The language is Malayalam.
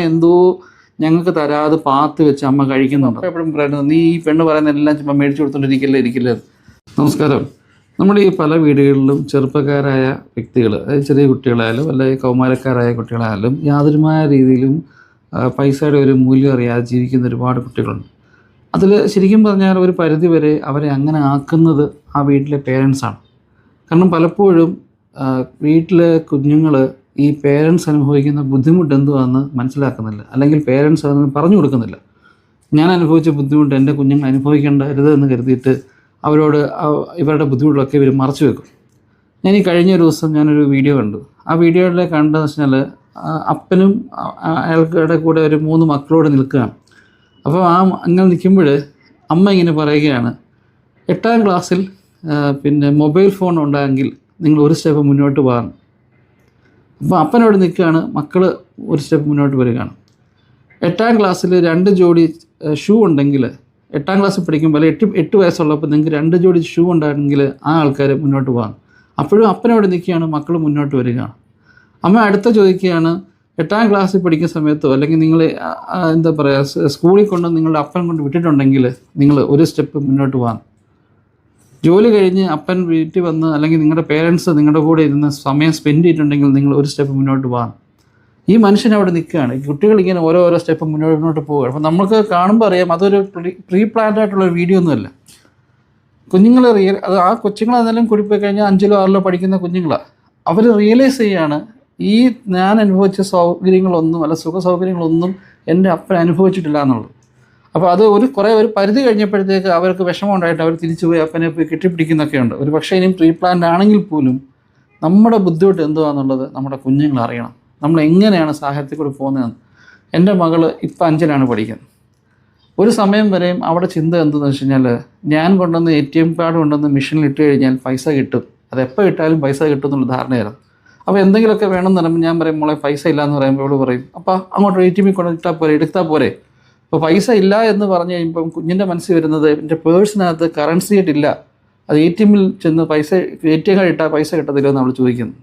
എന്തോ ഞങ്ങൾക്ക് തരാതെ പാത്ത് വെച്ച് അമ്മ കഴിക്കുന്നുണ്ട്. എപ്പോഴും പറയുന്നത് നീ ഈ പെണ്ണ് പറയുന്ന എല്ലാം ചുമ്മാ മേടിച്ചു കൊടുത്തോണ്ടിരിക്കില്ലേ. നമസ്കാരം. നമ്മുടെ ഈ പല വീടുകളിലും ചെറുപ്പക്കാരായ വ്യക്തികൾ, അതായത് ചെറിയ കുട്ടികളായാലും അല്ലെങ്കിൽ കൗമാരക്കാരായ കുട്ടികളായാലും യാതൊരുമായ രീതിയിലും പൈസയുടെ ഒരു മൂല്യം അറിയാതെ ജീവിക്കുന്ന ഒരുപാട് കുട്ടികളുണ്ട്. അതിൽ ശരിക്കും പറഞ്ഞാൽ ഒരു പരിധി വരെ അവരെ അങ്ങനെ ആക്കുന്നത് ആ വീട്ടിലെ പേരൻസാണ്. കാരണം പലപ്പോഴും വീട്ടിലെ കുഞ്ഞുങ്ങൾ ഈ പേരൻസ് അനുഭവിക്കുന്ന ബുദ്ധിമുട്ട് എന്തുവാണെന്ന് മനസ്സിലാക്കുന്നില്ല, അല്ലെങ്കിൽ പേരൻസ് അതൊന്നും പറഞ്ഞു കൊടുക്കുന്നില്ല. ഞാൻ അനുഭവിച്ച ബുദ്ധിമുട്ട് എൻ്റെ കുഞ്ഞുങ്ങൾ അനുഭവിക്കേണ്ടരുത് എന്ന് കരുതിയിട്ട് അവരോട് ഇവരുടെ ബുദ്ധിമുട്ടുകളൊക്കെ ഇവർ മറച്ചു വെക്കും. ഞാൻ ഈ കഴിഞ്ഞ ഒരു ദിവസം ഞാനൊരു വീഡിയോ കണ്ടു. ആ വീഡിയോയിൽ കണ്ടതെന്ന് വെച്ചാൽ അപ്പനും അയാളുടെ കൂടെ ഒരു 3 മക്കളോട് നിൽക്കുകയാണ്. അപ്പോൾ അങ്ങനെ നിൽക്കുമ്പോൾ അമ്മ ഇങ്ങനെ പറയുകയാണ്, 8ാം ക്ലാസ്സിൽ പിന്നെ മൊബൈൽ ഫോൺ ഉണ്ടെങ്കിൽ നിങ്ങൾ ഒരു സ്റ്റെപ്പ് മുന്നോട്ട് പോകാൻ. അപ്പോൾ അപ്പനോട് നിൽക്കുകയാണ്, മക്കൾ ഒരു സ്റ്റെപ്പ് മുന്നോട്ട് വരികയാണ്. 8ാം ക്ലാസ്സിൽ 2 ജോഡി ഷൂ ഉണ്ടെങ്കിൽ, 8ാം ക്ലാസ്സിൽ പഠിക്കുമ്പോൾ 8 വയസ്സുള്ളപ്പോൾ നിങ്ങൾക്ക് 2 ജോഡി ഷൂ ഉണ്ടെങ്കിൽ ആ ആൾക്കാർ മുന്നോട്ട് പോകാം. അപ്പോഴും അപ്പനോട് നിൽക്കുകയാണ്, മക്കൾ മുന്നോട്ട് വരികയാണ്. അമ്മ അടുത്ത ചോദിക്കുകയാണ്, 8ാം ക്ലാസ്സിൽ പഠിക്കുന്ന സമയത്തോ അല്ലെങ്കിൽ നിങ്ങൾ എന്താ പറയുക സ്കൂളിൽ കൊണ്ട് നിങ്ങളുടെ അപ്പൻ കൊണ്ട് വിട്ടിട്ടുണ്ടെങ്കിൽ നിങ്ങൾ ഒരു സ്റ്റെപ്പ് മുന്നോട്ട് പോകാം. ജോലി കഴിഞ്ഞ് അപ്പൻ വീട്ടിൽ വന്ന് അല്ലെങ്കിൽ നിങ്ങളുടെ പേരൻസ് നിങ്ങളുടെ കൂടെ ഇരുന്ന് സമയം സ്പെൻഡ് ചെയ്തിട്ടുണ്ടെങ്കിൽ നിങ്ങൾ ഒരു സ്റ്റെപ്പ് മുന്നോട്ട് പോകാം. ഈ മനുഷ്യൻ അവിടെ നിൽക്കുകയാണ്. ഈ കുട്ടികൾ ഇങ്ങനെ ഓരോ സ്റ്റെപ്പ് മുന്നോട്ട് പോവുകയാണ്. അപ്പോൾ നമുക്ക് കാണുമ്പോൾ അറിയാം അതൊരു പ്രീ പ്ലാൻഡ് ആയിട്ടുള്ളൊരു വീഡിയോ ഒന്നുമല്ല. കുഞ്ഞുങ്ങൾ അത് ആ കൊച്ചുങ്ങൾ അതെല്ലാം കൂടിപ്പോയി കഴിഞ്ഞാൽ 5ലോ 6ലോ പഠിക്കുന്ന കുഞ്ഞുങ്ങളാണ്. അവർ റിയലൈസ് ചെയ്യുകയാണ് ഈ ഞാൻ അനുഭവിച്ച സൗകര്യങ്ങളൊന്നും അല്ല സുഖ സൗകര്യങ്ങളൊന്നും എൻ്റെ അപ്പൻ അനുഭവിച്ചിട്ടില്ല എന്നുള്ളത്. അപ്പോൾ അത് ഒരു പരിധി കഴിഞ്ഞപ്പോഴത്തേക്ക് അവർക്ക് വിഷമം ഉണ്ടായിട്ട് അവർ തിരിച്ചു പോയി അപ്പനെ പോയി കെട്ടിപ്പിടിക്കുന്നൊക്കെ ഉണ്ട്. ഒരു പക്ഷേ ഇനിയും പ്രീ പ്ലാൻഡ് ആണെങ്കിൽ പോലും നമ്മുടെ ബുദ്ധിമുട്ട് എന്തുവാന്നുള്ളത് നമ്മുടെ കുഞ്ഞുങ്ങൾ അറിയണം. നമ്മൾ എങ്ങനെയാണ് സാഹചര്യത്തിൽ കൂടി പോകുന്നതെന്ന്. എൻ്റെ മകൾ ഇപ്പം 5ലാണ് പഠിക്കുന്നത്. ഒരു സമയം വരെയും അവിടെ ചിന്ത എന്തെന്ന് വെച്ച് കഴിഞ്ഞാൽ ഞാൻ കൊണ്ടുവന്ന് ATM കാർഡ് കൊണ്ടുവന്ന് മെഷീനിൽ ഇട്ട് കഴിഞ്ഞാൽ പൈസ കിട്ടും, അത് എപ്പോൾ ഇട്ടാലും പൈസ കിട്ടും എന്നുള്ള ധാരണയായിരുന്നു. അപ്പോൾ എന്തെങ്കിലുമൊക്കെ വേണമെന്ന് പറയുമ്പോൾ ഞാൻ പറയും മോളെ പൈസ ഇല്ല എന്ന് പറയുമ്പോൾ അവൾ പറയും അപ്പോൾ അങ്ങോട്ട് ATM കൊണ്ട് എടുത്താൽ പോരെ. അപ്പോൾ പൈസ ഇല്ല എന്ന് പറഞ്ഞു കഴിയുമ്പം കുഞ്ഞിൻ്റെ മനസ്സിൽ വരുന്നത് എൻ്റെ പേഴ്സിനകത്ത് കറൻസി ആയിട്ടില്ല, അത് ATM ചെന്ന് ATM കാർഡ് ഇട്ടാൽ പൈസ കിട്ടത്തില്ല എന്ന് നമ്മൾ ചോദിക്കുന്നു.